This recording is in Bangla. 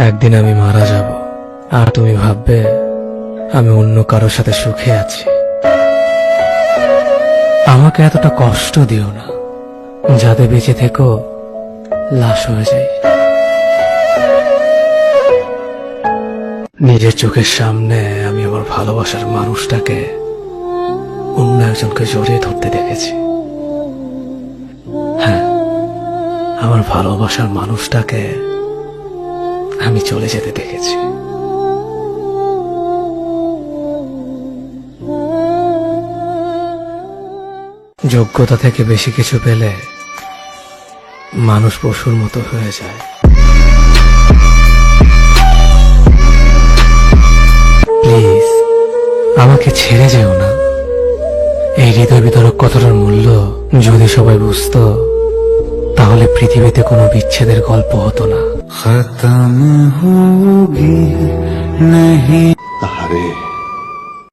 একদিন আমি মারা যাব, আর তুমি ভাববে আমি অন্য কারোর সাথে সুখে আছি। আমাকে এতটা কষ্ট দিও না, যাতে বেঁচে থেকো লাশ হয়ে যাই। নিজের চোখের সামনে আমি আমার ভালোবাসার মানুষটাকে অন্য একজনকে জড়িয়ে ধরতে দেখেছি। হ্যাঁ, আমার ভালোবাসার মানুষটাকে আমি চলে যেতে দেখেছি। যোগ্যতা থেকে বেশি কিছু পেলে মানুষ পশুর মতো হয়ে যায়। প্লিজ আমাকে ছেড়ে যেও না। এই হৃদয় বিতরক কথাটার মূল্য যদি সবাই বুঝতো, তাহলে পৃথিবীতে কোনো বিচ্ছেদের গল্প হতো না। खत्म होगी नहीं